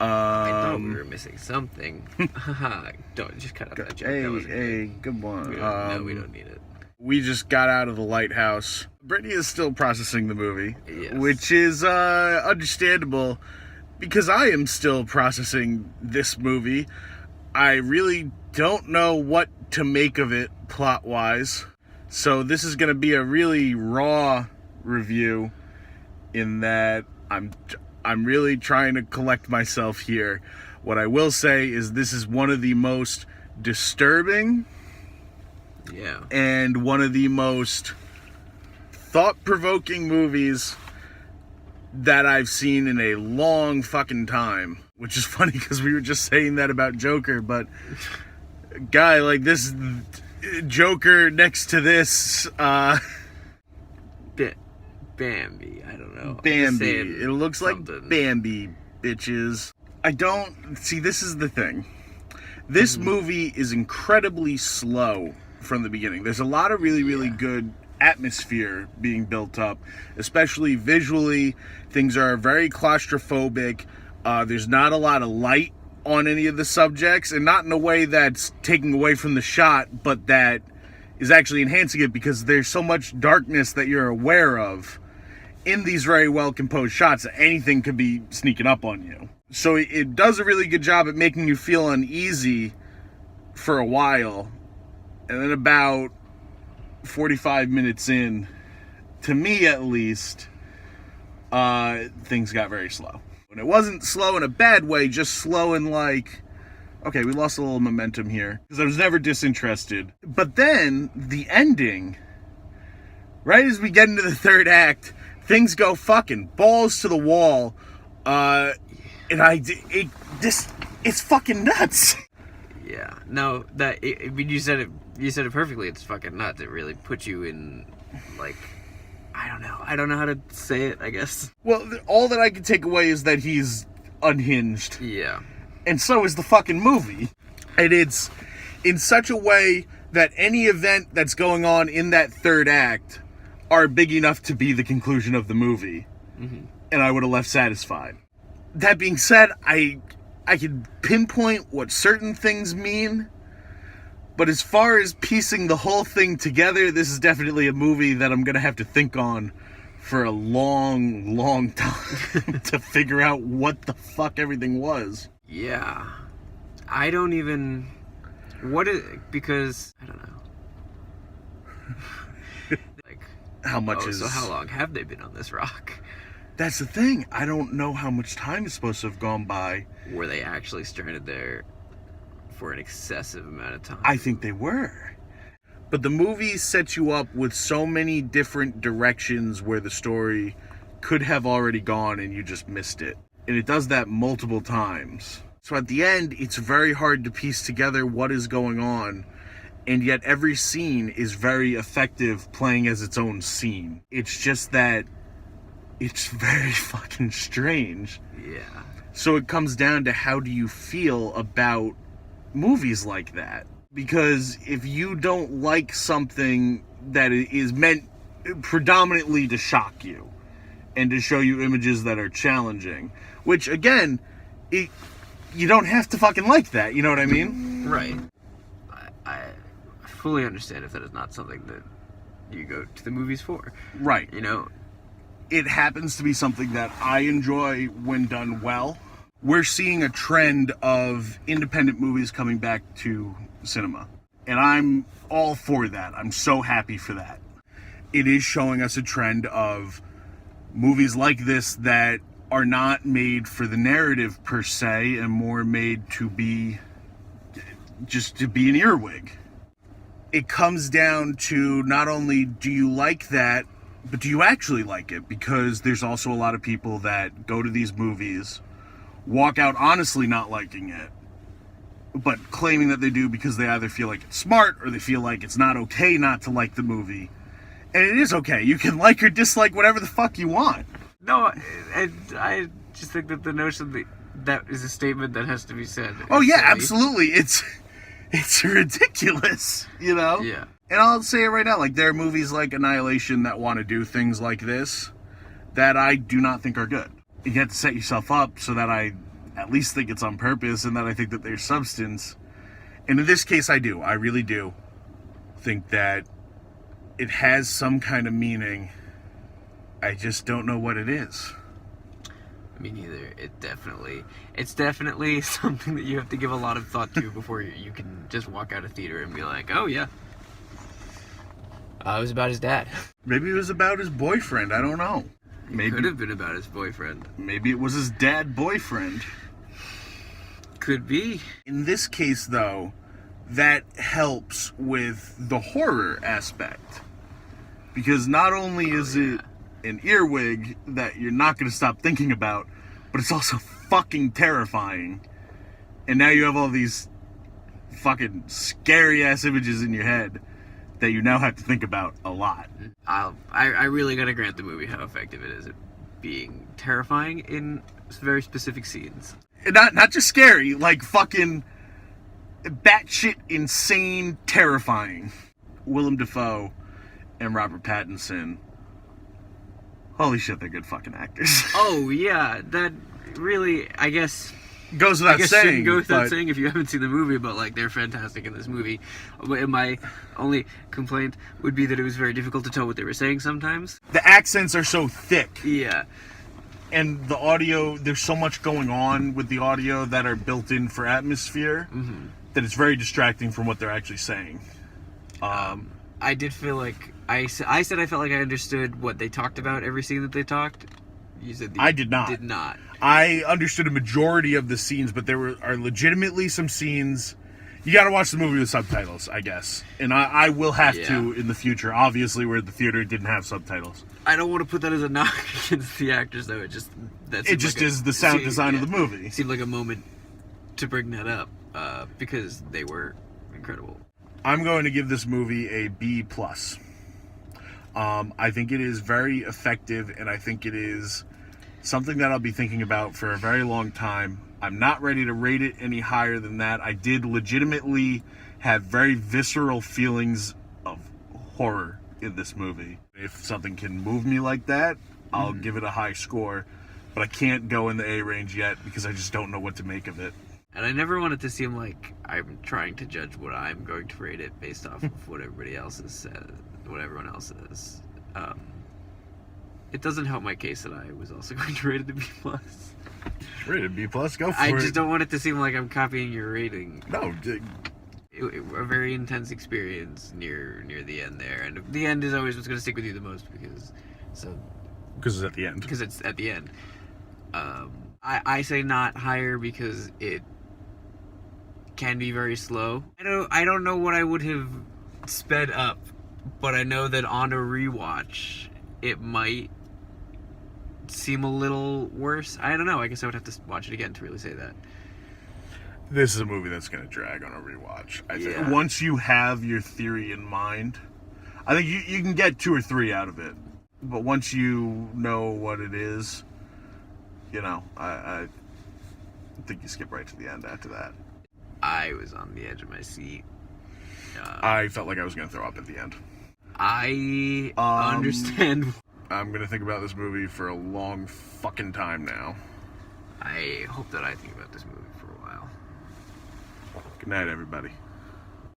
I thought we were missing something. Don't just cut out that joke. Hey, that wasn't good. good one. No, we don't need it. We just got out of the Lighthouse. Brittany is still processing the movie, Yes. which is understandable because I am still processing this movie. I really don't know what to make of it plot-wise, so this is going to be a really raw review in that I'm really trying to collect myself here. What I will say is this is one of the most disturbing and one of the most thought-provoking movies that I've seen in a long fucking time. Which is funny because we were just saying that about Joker, but guy, like this Joker next to this Bambi, I don't know. Bambi. It looks something. like Bambi, bitches. I don't... See, this is the thing. This movie is incredibly slow from the beginning. There's a lot of really good atmosphere being built up, especially visually. Things are very claustrophobic. There's not a lot of light on any of the subjects, and not in a way that's taking away from the shot, but that is actually enhancing it because there's so much darkness that you're aware of in these very well composed shots that anything could be sneaking up on you. So it does a really good job at making you feel uneasy for a while, and then about 45 minutes in, to me at least, things got very slow. And it wasn't slow in a bad way, just slow in like, okay, we lost a little momentum here, because I was never disinterested. But then, the ending, right as we get into the third act, things go fucking balls to the wall, and it's fucking nuts. Yeah, no, I mean, you said it perfectly. It's fucking nuts. It really puts you in, like, I don't know how to say it, I guess. Well, all that I can take away is that he's unhinged. Yeah. And so is the fucking movie. And it's in such a way that any event that's going on in that third act are big enough to be the conclusion of the movie. Mm-hmm. And I would have left satisfied. That being said, I can pinpoint what certain things mean, but as far as piecing the whole thing together, this is definitely a movie that I'm going to have to think on for a long time to figure out what the fuck everything was. Yeah. I don't even... because, I don't know. Like, how much is... So how long have they been on this rock? That's the thing. I don't know how much time is supposed to have gone by. Were they actually stranded there for an excessive amount of time? I think they were. But the movie sets you up with so many different directions where the story could have already gone and you just missed it. And it does that multiple times. So at the end, it's very hard to piece together what is going on. And yet every scene is very effective playing as its own scene. It's just that it's very fucking strange. Yeah. So it comes down to how do you feel about movies like that? Because if you don't like something that is meant predominantly to shock you and to show you images that are challenging, which again, you don't have to fucking like that, you know what I mean? Right. I fully understand if that is not something that you go to the movies for. Right. You know? It happens to be something that I enjoy when done well. We're seeing a trend of independent movies coming back to cinema. And I'm all for that. I'm so happy for that. It is showing us a trend of movies like this that are not made for the narrative per se and more made to be just to be an earwig. It comes down to not only do you like that, but do you actually like it? Because there's also a lot of people that go to these movies, walk out honestly not liking it, but claiming that they do because they either feel like it's smart or they feel like it's not okay not to like the movie. And it is okay. You can like or dislike whatever the fuck you want. No, I just think that the notion that is a statement that has to be said. Oh yeah, absolutely. It's ridiculous, you know? Yeah. And I'll say it right now, like, there are movies like Annihilation that want to do things like this that I do not think are good. You have to set yourself up so that I at least think it's on purpose, and that I think that there's substance. And in this case, I do. I really do think that it has some kind of meaning. I just don't know what it is. Me neither. It's definitely something that you have to give a lot of thought to before you can just walk out of theater and be like, oh yeah. It was about his dad. Maybe it was about his boyfriend. I don't know. Maybe it could have been about his boyfriend. Maybe it was his dad boyfriend. Could be. In this case, though, that helps with the horror aspect. Because not only is it an earwig that you're not going to stop thinking about, but it's also fucking terrifying. And now you have all these fucking scary ass images in your head that you now have to think about a lot. I really gotta grant the movie how effective it is at being terrifying in very specific scenes. And not just scary, like fucking batshit insane terrifying. Willem Dafoe and Robert Pattinson. Holy shit, they're good fucking actors. Oh yeah, that really, I guess goes without saying. Shouldn't go without saying if you haven't seen the movie, but like they're fantastic in this movie. But my only complaint would be that it was very difficult to tell what they were saying sometimes. The accents are so thick. Yeah. And the audio, there's so much going on with the audio that are built in for atmosphere that it's very distracting from what they're actually saying. I did feel like I said I felt like I understood what they talked about every scene that they talked. You said I did not. Did not. I understood a majority of the scenes, but there are legitimately some scenes. You got to watch the movie with subtitles, I guess, and I will have to in the future. Obviously, where the theater didn't have subtitles. I don't want to put that as a knock against the actors, though. It just is the sound design of the movie. It seemed like a moment to bring that up because they were incredible. I'm going to give this movie a B+. I think it is very effective, and I think it is something that I'll be thinking about for a very long time. I'm not ready to rate it any higher than that. I did legitimately have very visceral feelings of horror in this movie. If something can move me like that, I'll give it a high score, but I can't go in the A range yet because I just don't know what to make of it. And I never want it to seem like I'm trying to judge what I'm going to rate it based off of what everybody else has said, what everyone else says. It doesn't help my case that I was also going to rate it a B+. Rated B+, go for it. I just don't want it to seem like I'm copying your rating. No. A very intense experience near the end there, and the end is always what's going to stick with you the most because it's at the end. Because it's at the end. I say not higher because it can be very slow. I don't know what I would have sped up, but I know that on a rewatch it might seem a little worse. I don't know. I guess I would have to watch it again to really say that. This is a movie that's going to drag on a rewatch. I think once you have your theory in mind, I think you can get 2 or 3 out of it. But once you know what it is, I think you skip right to the end after that. I was on the edge of my seat. I felt like I was going to throw up at the end. I understand. I'm going to think about this movie for a long fucking time now. I hope that I think about this movie for a while. Good night, everybody.